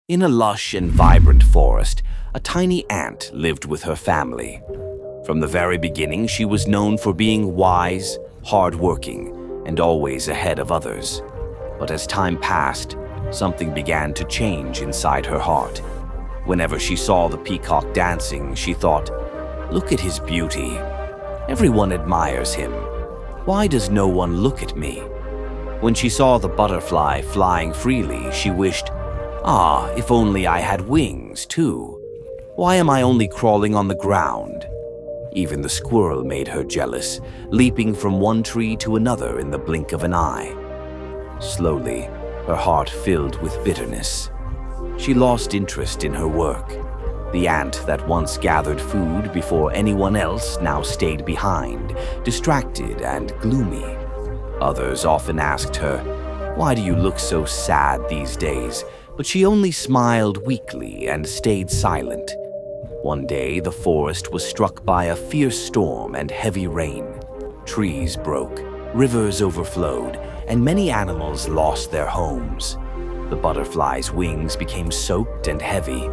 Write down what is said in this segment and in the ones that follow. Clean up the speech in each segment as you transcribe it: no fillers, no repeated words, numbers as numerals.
In a lush and vibrant forest, a tiny ant lived with her family. From the very beginning, she was known for being wise, hardworking, and always ahead of others. But as time passed, something began to change inside her heart. Whenever she saw the peacock dancing, she thought, "Look at his beauty. Everyone admires him. Why does no one look at me?" When she saw the butterfly flying freely, she wished, "Ah, if only I had wings, too. Why am I only crawling on the ground?" Even the squirrel made her jealous, leaping from one tree to another in the blink of an eye. Slowly, her heart filled with bitterness. She lost interest in her work. The ant that once gathered food before anyone else now stayed behind, distracted and gloomy. Others often asked her, "Why do you look so sad these days?" But she only smiled weakly and stayed silent. One day, the forest was struck by a fierce storm and heavy rain. Trees broke, rivers overflowed, and many animals lost their homes. The butterfly's wings became soaked and heavy.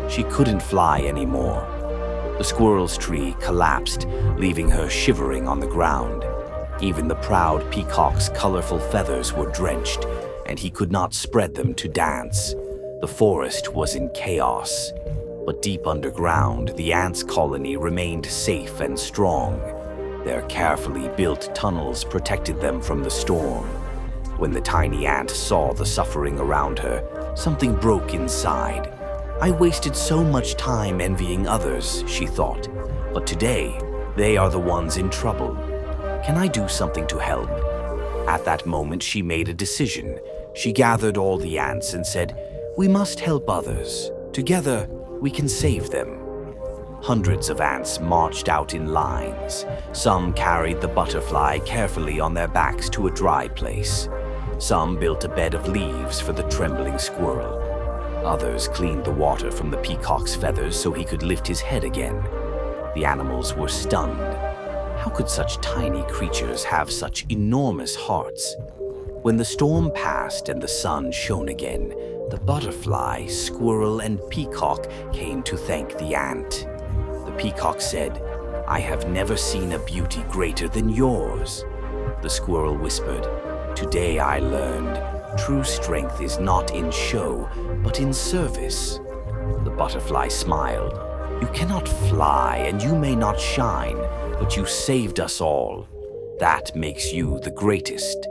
She couldn't fly anymore. The squirrel's tree collapsed, leaving her shivering on the ground. Even the proud peacock's colorful feathers were drenched, and he could not spread them to dance. The forest was in chaos. But deep underground, the ants' colony remained safe and strong. Their carefully built tunnels protected them from the storm. When the tiny ant saw the suffering around her, something broke inside. "I wasted so much time envying others," she thought. "But today, they are the ones in trouble. Can I do something to help?" At that moment, she made a decision. She gathered all the ants and said, "We must help others. Together, we can save them." Hundreds of ants marched out in lines. Some carried the butterfly carefully on their backs to a dry place. Some built a bed of leaves for the trembling squirrel. Others cleaned the water from the peacock's feathers so he could lift his head again. The animals were stunned. How could such tiny creatures have such enormous hearts? When the storm passed and the sun shone again, the butterfly, squirrel, and peacock came to thank the ant. The peacock said, "I have never seen a beauty greater than yours." The squirrel whispered, "Today I learned, true strength is not in show, but in service." The butterfly smiled, "You cannot fly and you may not shine, but you saved us all. That makes you the greatest."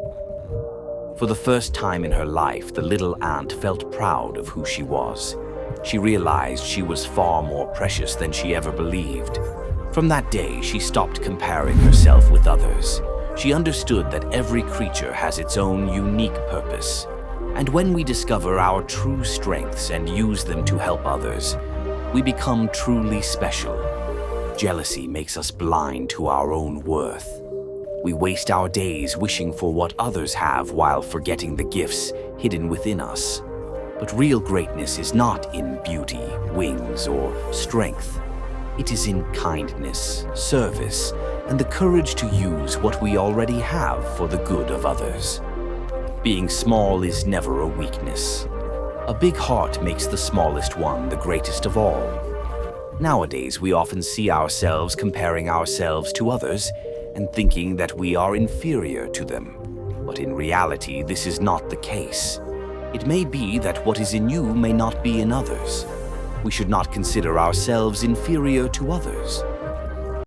For the first time in her life, the little ant felt proud of who she was. She realized she was far more precious than she ever believed. From that day, she stopped comparing herself with others. She understood that every creature has its own unique purpose. And when we discover our true strengths and use them to help others, we become truly special. Jealousy makes us blind to our own worth. We waste our days wishing for what others have while forgetting the gifts hidden within us. But real greatness is not in beauty, wings, or strength. It is in kindness, service, and the courage to use what we already have for the good of others. Being small is never a weakness. A big heart makes the smallest one the greatest of all. Nowadays, we often see ourselves comparing ourselves to others and thinking that we are inferior to them. But in reality, this is not the case. It may be that what is in you may not be in others. We should not consider ourselves inferior to others.